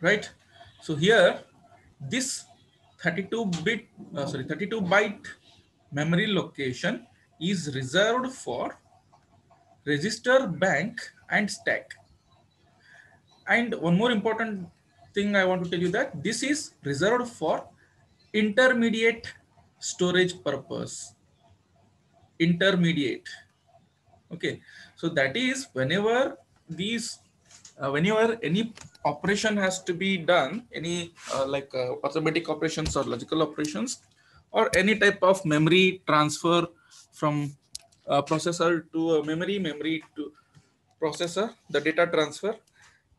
right? So here, this 32 byte memory location is reserved for register, bank, and stack. And one more important thing I want to tell you, that this is reserved for intermediate storage purpose. Intermediate. Okay, so that is whenever these whenever any operation has to be done, any arithmetic operations or logical operations, or any type of memory transfer from processor to memory, memory to processor, the data transfer,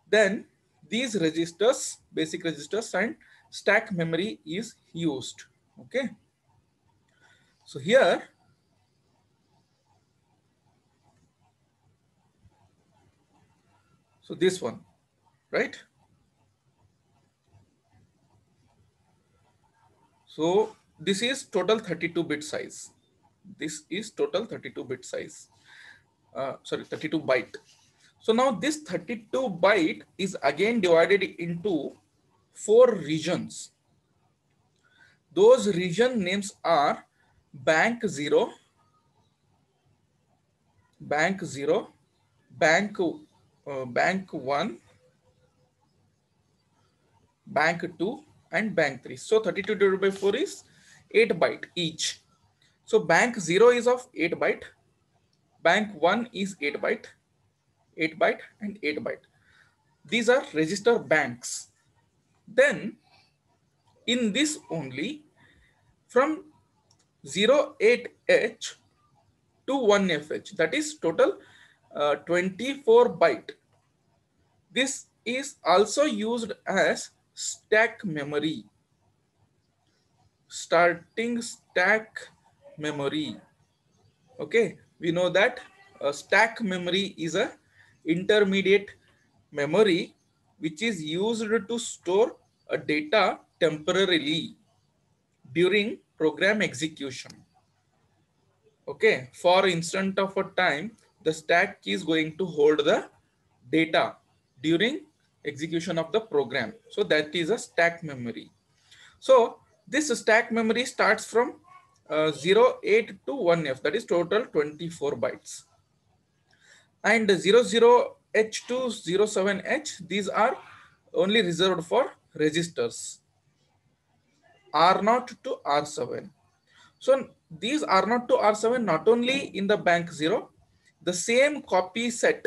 then these registers, basic registers and stack memory is used. Okay, so here, so this one, right? So this is total 32-bit size. This is total 32-bit size. Sorry, 32 byte. So now this 32 byte is again divided into 4 regions. Those region names are bank 0, bank 0, bank 1, bank 2, and bank 3. So 32 divided by 4 is 8 byte each. So bank 0 is of 8 byte, bank 1 is 8 byte, 8 byte and 8 byte. These are register banks. Then in this only, from 08H to 1FH, that is total 24 byte. This is also used as stack memory. Starting stack memory. Okay, we know that stack memory is a intermediate memory which is used to store a data temporarily during program execution. Okay, for instant of a time, the stack is going to hold the data during execution of the program. So that is a stack memory. So this stack memory starts from 08 to 1F, that is total 24 bytes. And 00H to 07H, these are only reserved for registers. R0 to R7. So these R0 to R7 not only in the bank 0, the same copy set,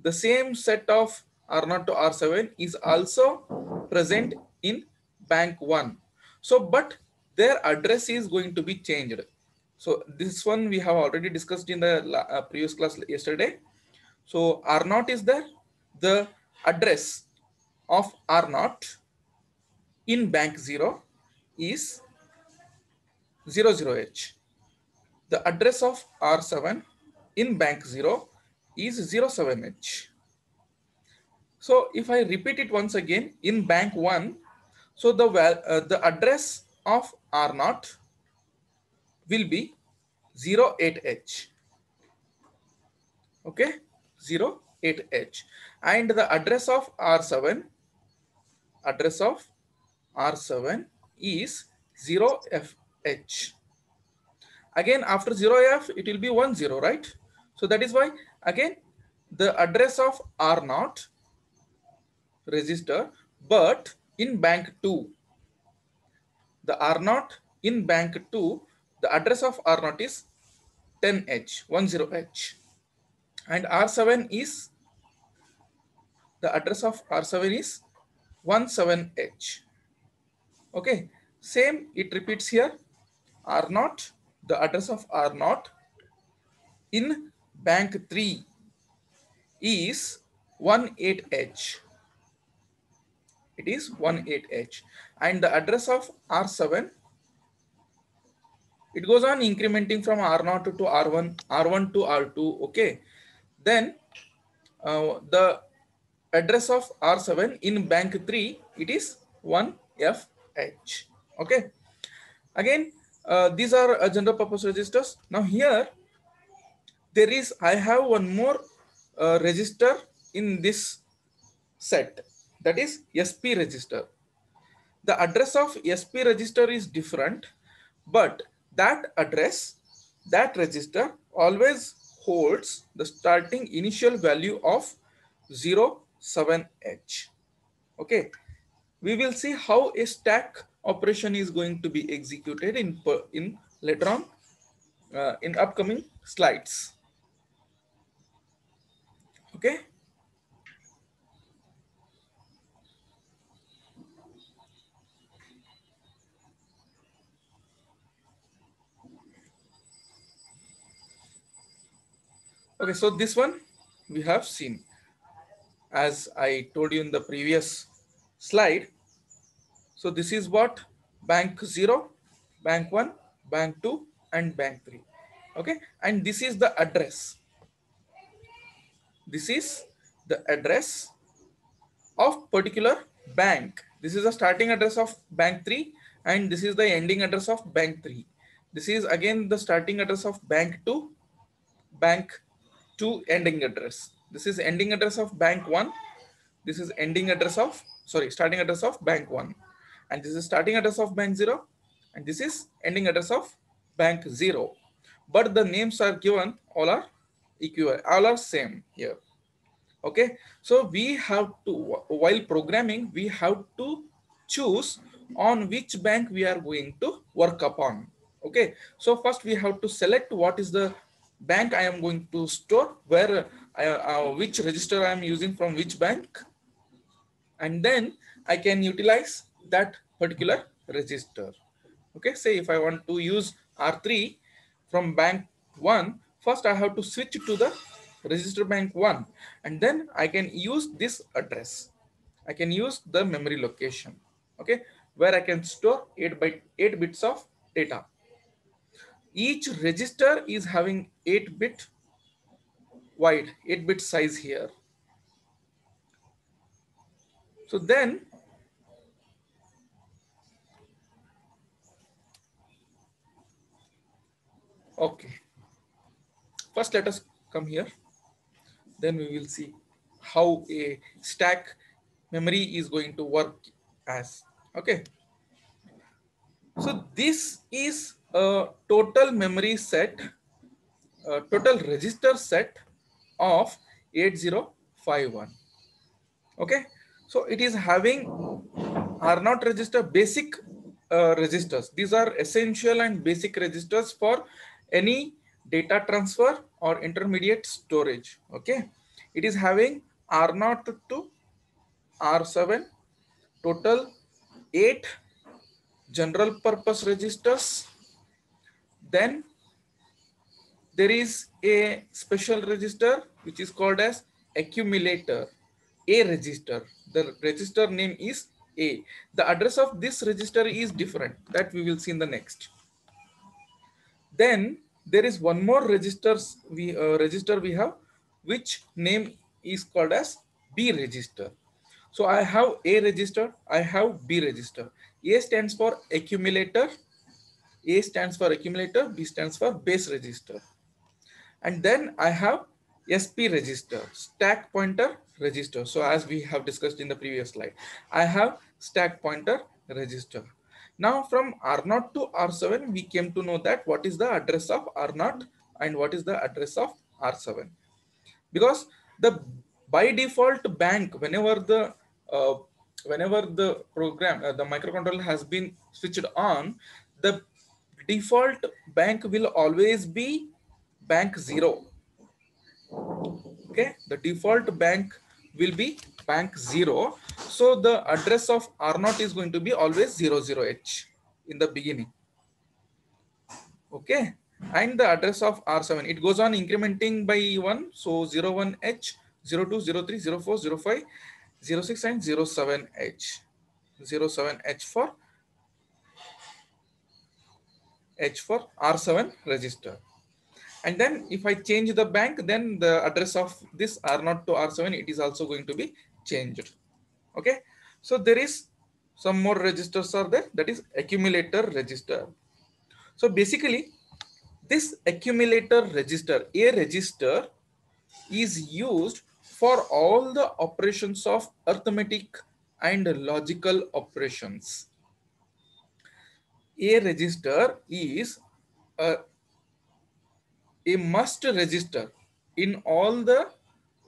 the same set of R0 to R7 is also present in bank 1. So, but their address is going to be changed. So this one we have already discussed in the previous class yesterday. So R0 is there, the address of R0 in bank 0 is 00H. The address of R7 in bank 0 is 07H. So if I repeat it once again, in bank 1, so the address of R0 will be 08H. Okay, 08H. And the address of R7 is 0FH. Again, after 0F, it will be 10, right? So that is why, again, the address of R0 register, but in bank 2, the R0 in bank 2, the address of R0 is 10H, 10H. And R7 is, the address of R7 is 17H. Okay, same, it repeats here. R0, the address of R0 in bank 3 is 18H. It is 18H. And the address of R7, it goes on incrementing from R0 to R1, R1 to R2. Okay. Then the address of R7 in bank 3, it is 1FH. Okay. Again, these are general purpose registers. Now here, I have one more register in this set. that is SP register. The address of SP register is different, but that address, that register always holds the starting initial value of 07H. Okay, we will see how a stack operation is going to be executed in later on in upcoming slides. Okay. Okay, so this one we have seen. As I told you in the previous slide, so this is what bank 0, bank 1, bank 2, and bank 3. Okay, and this is the address. This is the address of particular bank. This is the starting address of bank 3, and this is the ending address of bank 3. This is again the starting address of bank 2, bank 2 ending address. This is ending address of bank 1. This is ending address of, sorry, starting address of bank 1. And this is starting address of bank 0. And this is ending address of bank 0. But the names are given, all are equivalent, all are same here. Okay, so we have to, while programming, we have to choose on which bank we are going to work upon. Okay, so first we have to select what is the bank I am going to store, where which register I am using from which bank, and then I can utilize that particular register. Okay, say if I want to use R3 from bank 1, first I have to switch to the register bank 1, and then I can use this address. I can use the memory location, okay, where I can store 8 bits of data. Each register is having 8-bit wide, 8-bit size here. So then okay, first let us come here, then we will see how a stack memory is going to work as. Okay, so this is a total memory set, total register set of 8051. Okay, so it is having R0 register, basic registers. These are essential and basic registers for any data transfer or intermediate storage. Okay, it is having R0 to R7, total 8 general purpose registers. Then there is a special register which is called as accumulator, A register. The register name is A. The address of this register is different, that we will see in the next. Then there is one more register we have, which name is called as B register. So I have A register, I have B register. A stands for accumulator, A stands for accumulator, B stands for base register. And then I have SP register, stack pointer register. So as we have discussed in the previous slide, I have stack pointer register. Now from R0 to R7, we came to know that what is the address of R0 and what is the address of R7. Because the by default bank, whenever the program, the microcontroller has been switched on, the default bank will always be bank 0. Okay, the default bank will be bank 0. So the address of R0 is going to be always 00H in the beginning. Okay, and the address of R7, it goes on incrementing by 1. So 01H, 02, 03, 04, 05, 06, and 07H. 07H for R7 register. And then if I change the bank, then the address of this R0 to R7, it is also going to be changed. Okay, so there is some more registers are there, that is accumulator register. So basically this accumulator register, A register, is used for all the operations of arithmetic and logical operations. A register is a, a must register in all the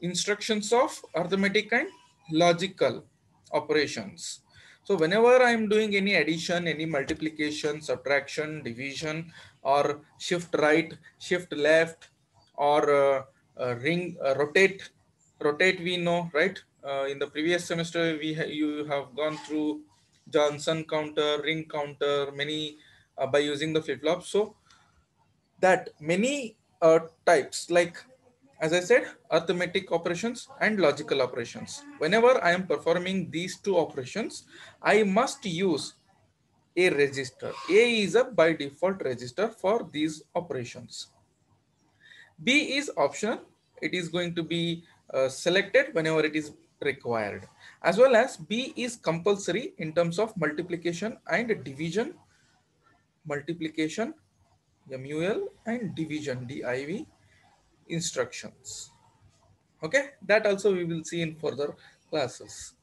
instructions of arithmetic and logical operations. So whenever I am doing any addition, any multiplication, subtraction, division, or shift right, shift left, or rotate, we know, right? In the previous semester, you have gone through Johnson counter, ring counter, many by using the flip flop. So that many types, like as I said, arithmetic operations and logical operations. Whenever I am performing these two operations, I must use a register. A is a by default register for these operations. B is optional. It is going to be selected whenever it is required. As well as B is compulsory in terms of multiplication and division, multiplication, MUL, and division, DIV instructions. Okay, that also we will see in further classes.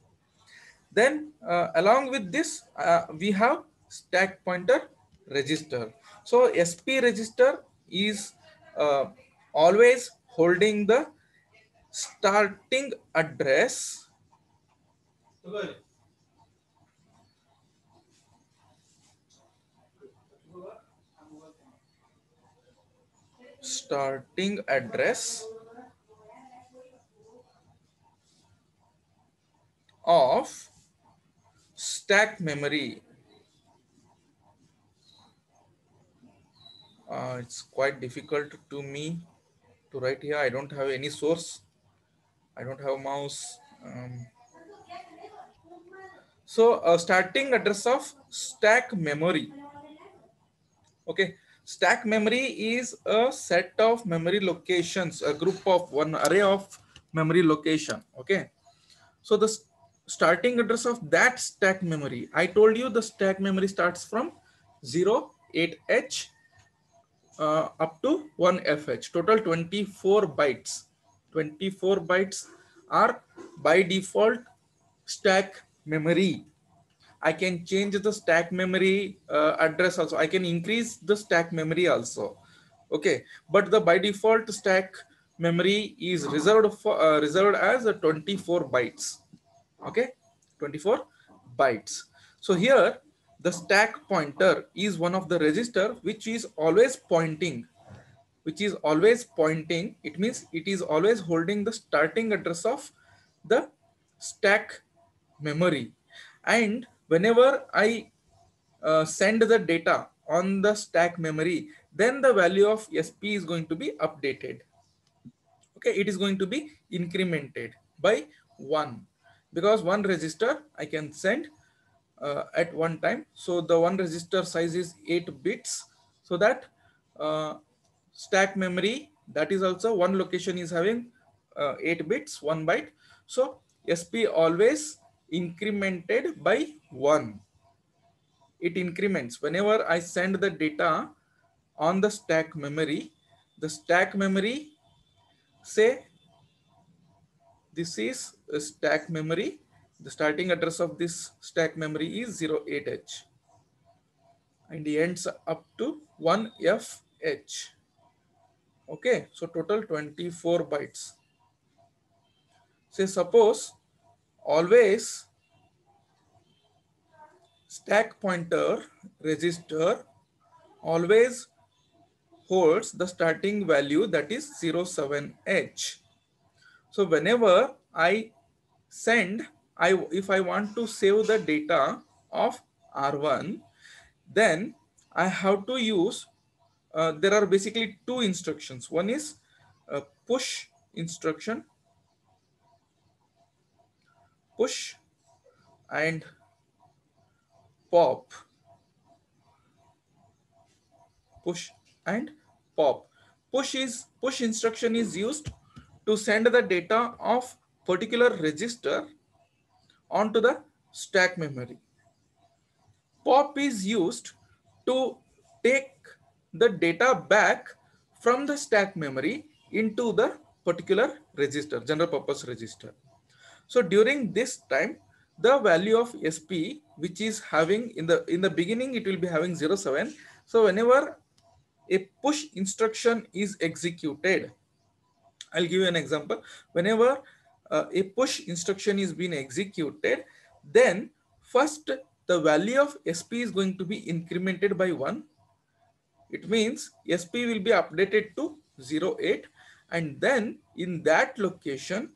Then along with this, we have stack pointer register. So SP register is always holding the starting address starting address of stack memory. It's quite difficult to me to write here. I don't have any source. I don't have mouse. So starting address of stack memory. Okay, stack memory is a set of memory locations, a group of one array of memory location. Okay, so the starting address of that stack memory, I told you the stack memory starts from 08H up to 1FH, total 24 bytes. 24 bytes are by default stack memory. I can change the stack memory address also. I can increase the stack memory also. Okay, but the by default stack memory is reserved for reserved as 24 bytes. Okay, 24 bytes. So here the stack pointer is one of the register which is always pointing, it means it is always holding the starting address of the stack memory. And whenever I send the data on the stack memory, then the value of SP is going to be updated. Okay, it is going to be incremented by 1, because one register I can send at one time. So the one register size is 8 bits, so that stack memory, that is also one location is having 8 bits, 1 byte. So SP always incremented by 1. It increments whenever I send the data on the stack memory. The stack memory, say this is a stack memory. The starting address of this stack memory is 08H and ends up to 1FH. Okay, so total 24 bytes. Say suppose always stack pointer register always holds the starting value, that is 07H. So whenever I send, if I want to save the data of R1, then I have to use, there are basically two instructions. One is a push instruction, push, and pop, push and pop. Push instruction is used to send the data of particular register onto the stack memory. Pop is used to take the data back from the stack memory into the particular register, general purpose register. So during this time, the value of SP, which is having in the beginning, it will be having 07. So whenever a push instruction is executed, I'll give you an example. Whenever a push instruction is being executed, then first the value of SP is going to be incremented by 1. It means SP will be updated to 08, and then in that location,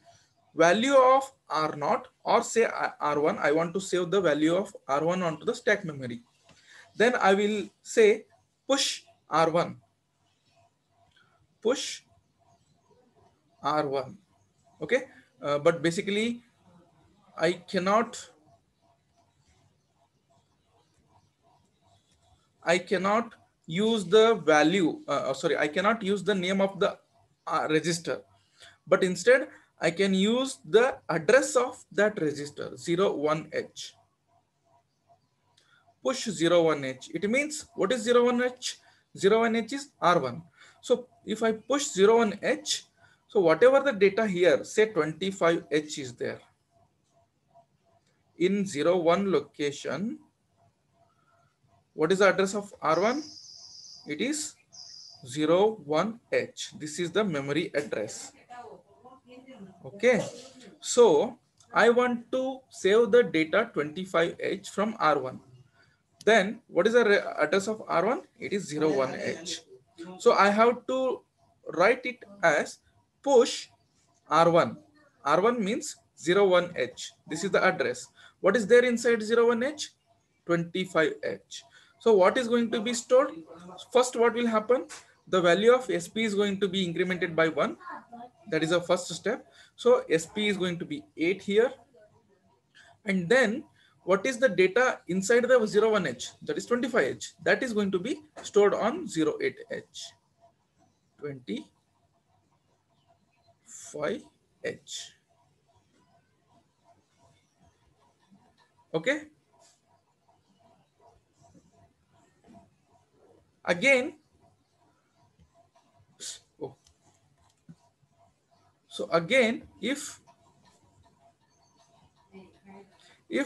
value of R0 or say R1, I want to save the value of R1 onto the stack memory. Then I will say push R1, push R1. Okay, but basically I cannot use the value, sorry, I cannot use the name of the register, but instead I can use the address of that register 01H. Push 01H. It means what is 01H? 01H is R1. So if I push 01H, so whatever the data here, say 25H is there in 01 location, what is the address of R1? It is 01H. This is the memory address. Okay. So I want to save the data 25H from R1. Then what is the address of R1? It is 01H. So I have to write it as push R1. R1 means 01H. This is the address. What is there inside 01H? 25H. So what is going to be stored? First, what will happen? The value of SP is going to be incremented by 1. That is the first step. So SP is going to be 8 here. And then what is the data inside the 01H? That is 25H. That is going to be stored on 08H. 25H. Okay. Again, oh. So again, if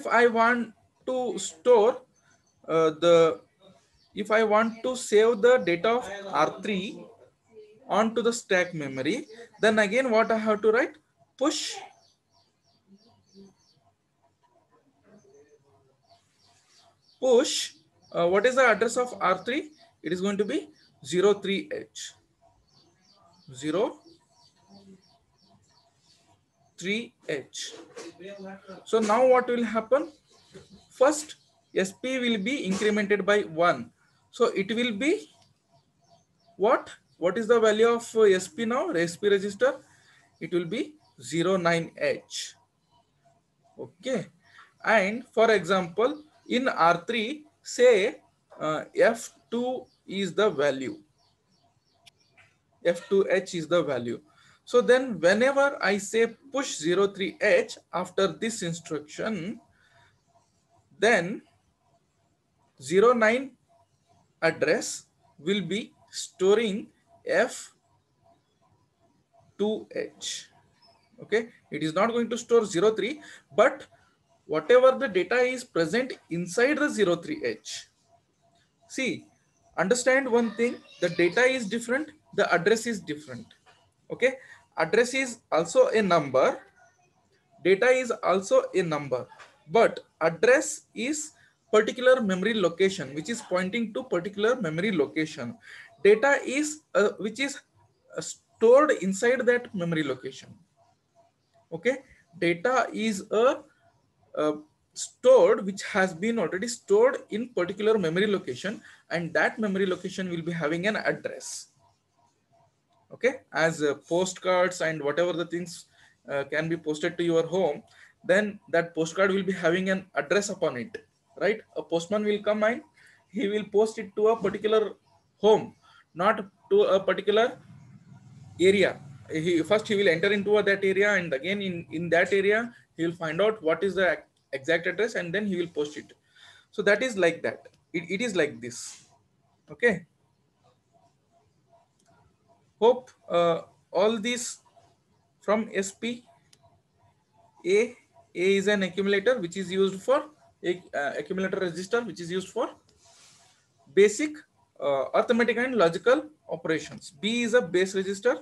I want to store if I want to save the data of R3 onto the stack memory, then again what I have to write? Push what is the address of R3? It is going to be 03H. 03H. So now what will happen? First, SP will be incremented by 1. So it will be what? What is the value of SP now? SP register? It will be 09H. Okay. And for example, in R3, say F2 is the value. F2H is the value. So then whenever I say push 03H after this instruction, then 09 address will be storing F2H. Okay, it is not going to store 03, but whatever the data is present inside the 03H. See, understand one thing, the data is different, the address is different. Okay, address is also a number, data is also a number, but address is particular memory location which is pointing to particular memory location. Data is which is stored inside that memory location. Okay, data is stored which has been already stored in particular memory location, and that memory location will be having an address. Okay, as postcards and whatever the things can be posted to your home, then that postcard will be having an address upon it, right? A postman will come and he will post it to a particular home, not to a particular area. He will enter into that area, and again in that area he will find out what is the exact address, and then he will post it. So that is like that. It is like this. Okay. Hope all these from SP A A is an accumulator which is used for accumulator register which is used for basic arithmetic and logical operations. B is a base register.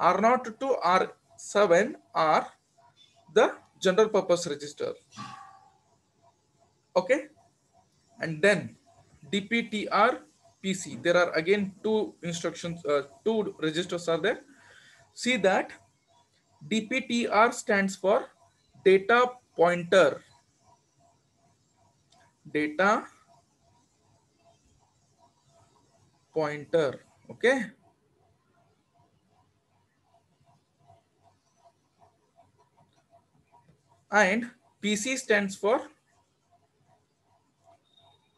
R0 to R7 are the general purpose register. Okay, and then DPTR PC. There are again two instructions, two registers are there. See that DPTR stands for data pointer. Data pointer. Okay. And PC stands for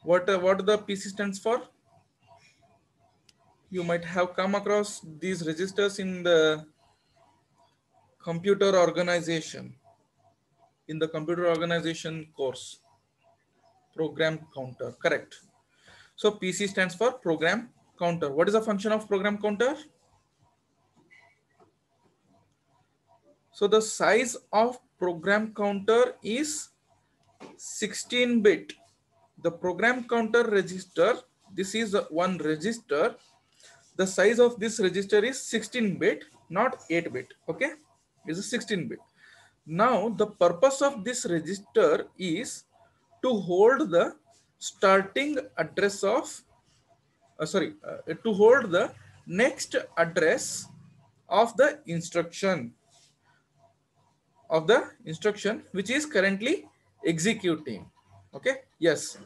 what the PC stands for? You might have come across these registers in the computer organization, in the computer organization course. Program counter, correct. So PC stands for program counter. What is the function of program counter? So the size of program counter is 16-bit. The program counter register, this is one register. The size of this register is 16-bit, not 8-bit. Okay, it's a 16-bit. Now the purpose of this register is to hold the starting address of to hold the next address of the instruction which is currently executing. Okay, yes,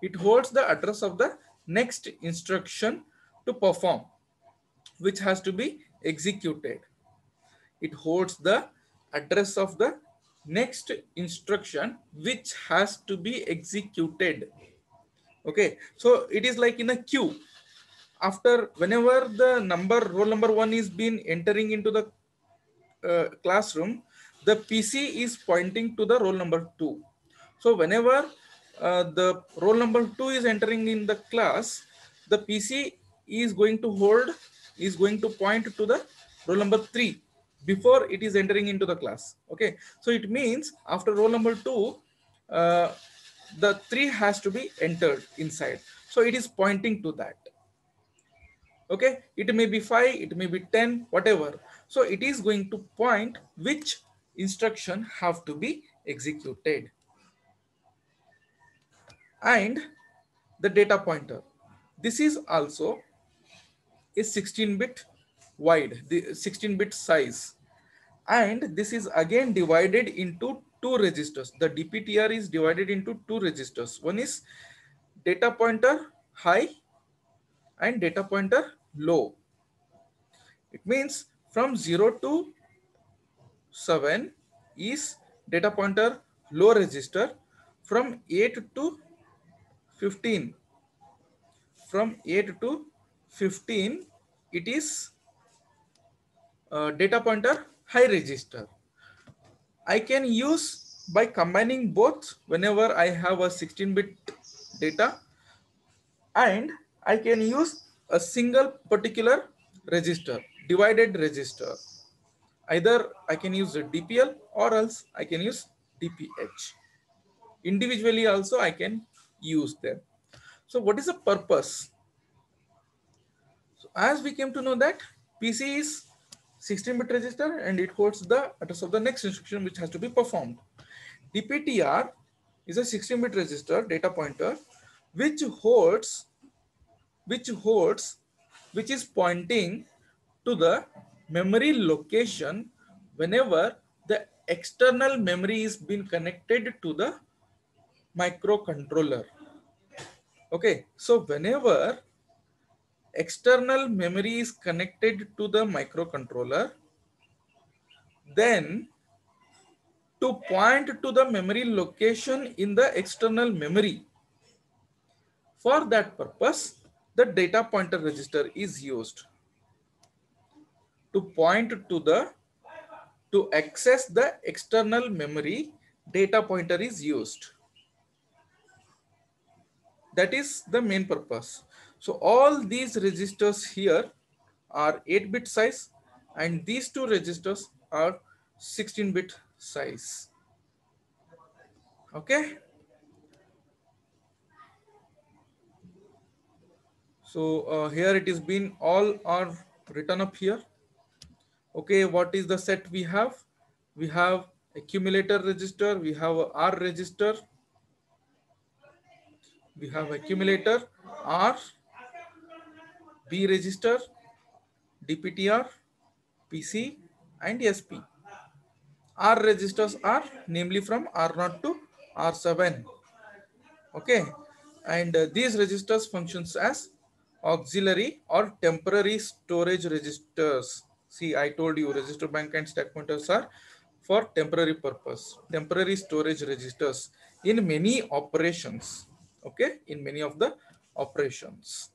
it holds the address of the next instruction to perform which has to be executed. It holds the address of the next instruction which has to be executed. Okay, so it is like in a queue. After whenever the roll number 1 is been entering into the classroom, the PC is pointing to the roll number 2. So whenever the roll number 2 is entering in the class, the PC is going to point to the roll number 3 before it is entering into the class. Okay, so it means after roll number 2, the 3 has to be entered inside. So it is pointing to that. Okay, it may be 5, it may be 10, whatever. So it is going to point which instruction have to be executed. And the data pointer, this is also a 16-bit wide, the 16-bit size, and this is again divided into two registers. The DPTR is divided into two registers. One is data pointer high and data pointer low. It means from 0 to 7 is data pointer low register. From 8 to 15, from 8 to 15, it is data pointer high register. I can use by combining both whenever I have a 16-bit data, and I can use a single particular register, divided register. Either I can use a DPL or else I can use DPH. Individually also I can use them. So what is the purpose? So as we came to know that PC is 16-bit register and it holds the address of the next instruction which has to be performed. DPTR is a 16-bit register data pointer which is pointing to the memory location whenever the external memory is being connected to the microcontroller. Okay, so whenever external memory is connected to the microcontroller, then to point to the memory location in the external memory, for that purpose, the data pointer register is used. To access the external memory, data pointer is used. That is the main purpose. So all these registers here are 8-bit size and these two registers are 16-bit size. Okay. So here it is been all are written up here. Okay, what is the set we have? We have accumulator register, we have a R register, we have accumulator, R, B register, DPTR, PC, and SP. R registers are namely from R0 to R7. Okay, and these registers functions as auxiliary or temporary storage registers. See, I told you register bank and stack pointers are for temporary purpose, temporary storage registers in many operations. Okay, in many of the operations.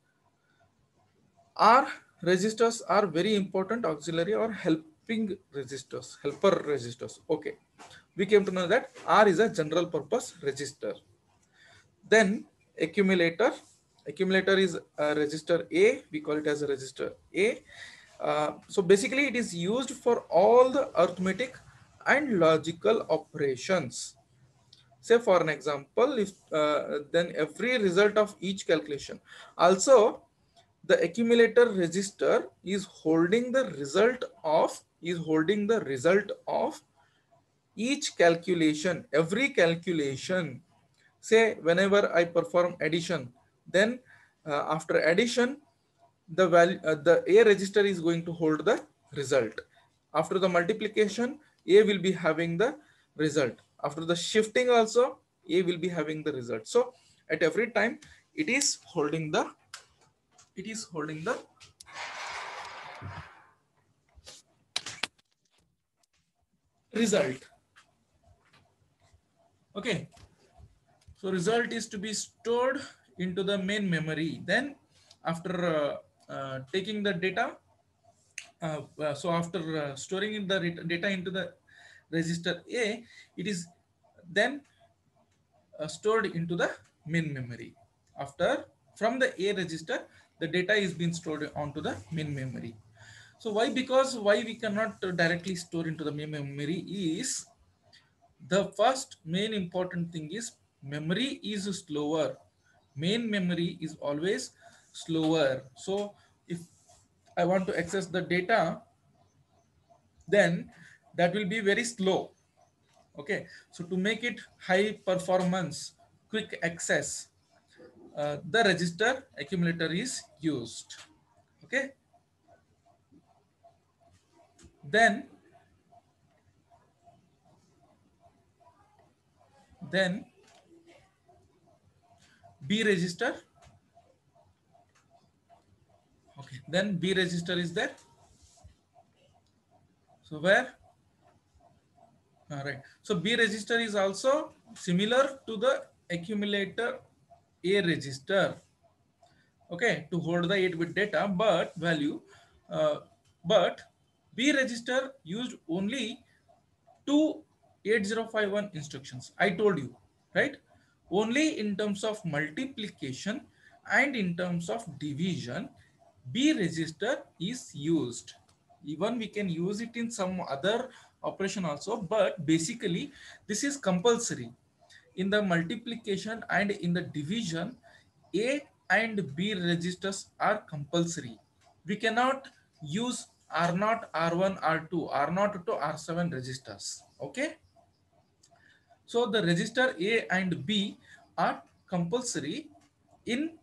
R registers are very important auxiliary or helping registers, helper registers. Okay, we came to know that R is a general purpose register. Then accumulator, accumulator is a register A, we call it as a register A. So basically it is used for all the arithmetic and logical operations. Say for an example, if then every result of each calculation. Also, the accumulator register is holding the result of each calculation, every calculation. Say whenever I perform addition, then after addition, the value the A register is going to hold the result. After the multiplication, A will be having the result. After the shifting also, A will be having the result. So at every time, it is holding the result. Okay. So result is to be stored into the main memory. Then after taking the data, so after storing in the data into the register A, it is then stored into the main memory. After from the A register, the data is being stored onto the main memory. So why? Because why we cannot directly store into the main memory is the first main important thing is memory is slower. Main memory is always slower. So if I want to access the data, then that will be very slow. Okay, so to make it high performance, quick access, the register accumulator is used. Okay, then then B register. Okay, then B register is there. So where? All right. So B register is also similar to the accumulator A register. Okay, to hold the 8-bit data, but value, uh, but B register used only two 8051 instructions. I told you, right? Only in terms of multiplication and in terms of division, B register is used. Even we can use it in some other operation also, but basically this is compulsory. In the multiplication and in the division, A and B registers are compulsory. We cannot use R0, R1, R2, R0 to R7 registers. Okay. So the register A and B are compulsory in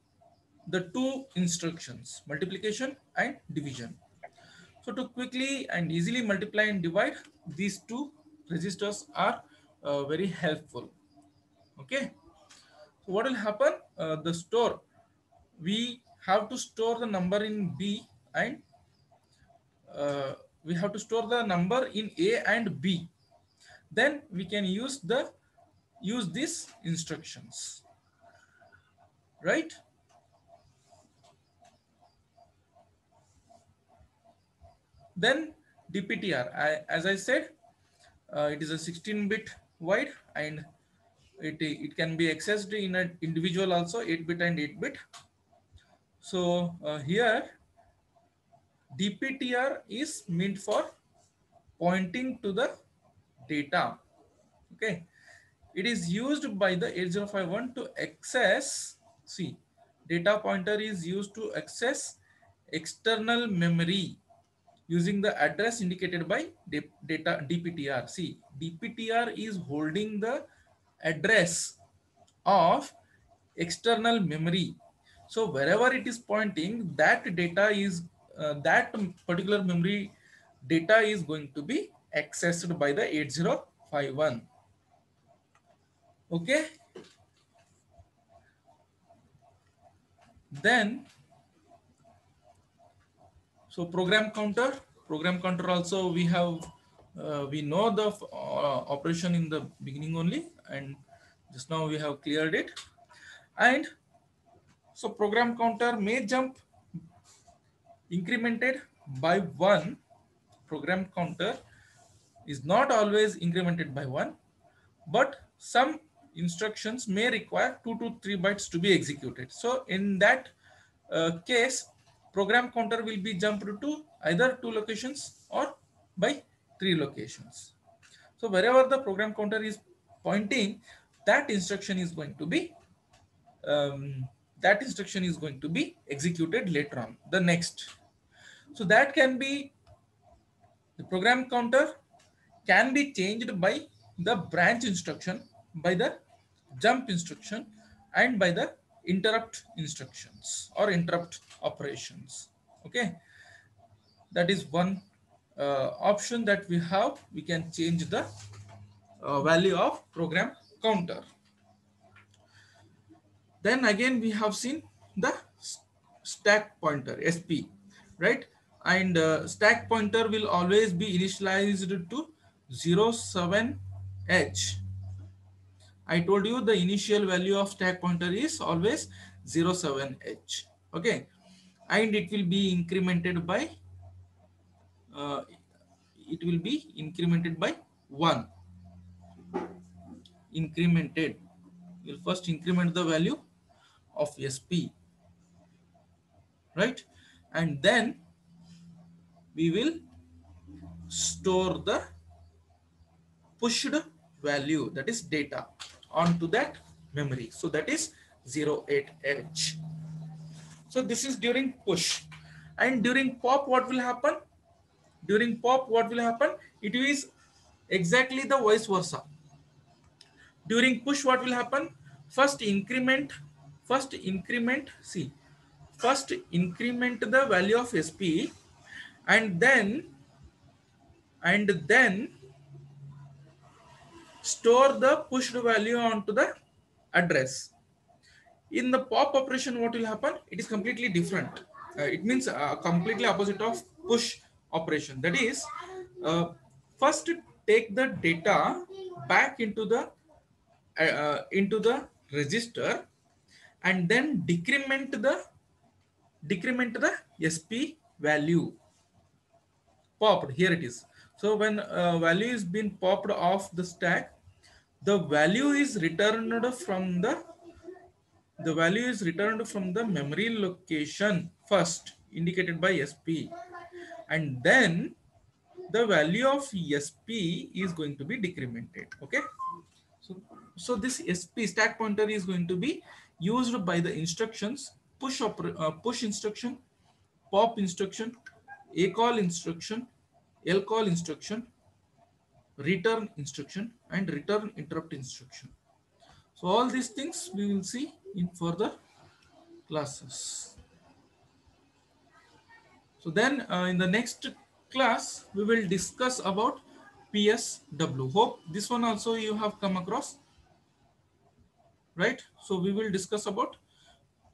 the two instructions, multiplication and division. So to quickly and easily multiply and divide, these two registers are very helpful. Okay. So what will happen? The store, we have to store the number in B and we have to store the number in A and B. Then we can use these instructions, right? Then DPTR, as I said, it is a 16-bit wide and it can be accessed in an individual also 8-bit and 8-bit. So here DPTR is meant for pointing to the data. Okay, it is used by the 8051 to access, see, data pointer is used to access external memory using the address indicated by data DPTR. See, DPTR is holding the address of external memory. So wherever it is pointing, that data is that particular memory data is going to be accessed by the 8051. Okay, then so program counter also we have we know the operation in the beginning only, and just now we have cleared it. And so program counter may jump incremented by 1. Program counter is not always incremented by 1, but some instructions may require 2 to 3 bytes to be executed. So in that case, program counter will be jumped to either 2 locations or by 3 locations. So wherever the program counter is pointing, that instruction is going to be executed later on, the next. So that can be, the program counter can be changed by the branch instruction, by the jump instruction, and by the interrupt instructions or interrupt operations. Okay, that is one option that we have. We can change the value of program counter. Then again we have seen the stack pointer, SP, right? And stack pointer will always be initialized to 07H. I told you the initial value of stack pointer is always 07H. Okay, and it will be incremented by uh, 1. Incremented. We'll first increment the value of SP, right? And then we will store the pushed value, that is data, onto that memory. So that is 08H. So this is during push. And during pop, what will happen? During pop, what will happen? It is exactly the vice versa. During push, what will happen? First increment, see, first increment the value of SP, and then store the pushed value onto the address. In the pop operation, what will happen? It is completely different. It means completely opposite of push operation. That is, first take the data back into the register, and then decrement the SP value. Popped, here it is. So when value is being popped off the stack, the value is returned from the memory location first indicated by SP, and then the value of SP is going to be decremented. Okay, so this SP stack pointer is going to be used by the instructions push instruction, pop instruction, ACALL instruction, LCALL instruction, return instruction, and return interrupt instruction. So all these things we will see in further classes. So then in the next class, we will discuss about PSW. Hope this one also you have come across, right? So we will discuss about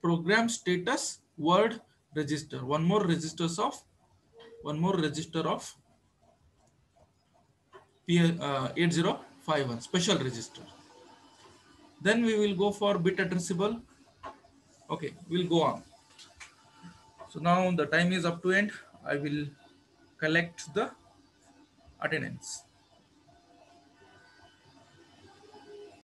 program status word register. One more register of 8051 special register. Then we will go for bit addressable. Okay, we'll go on. So now the time is up to end. I will collect the attendance.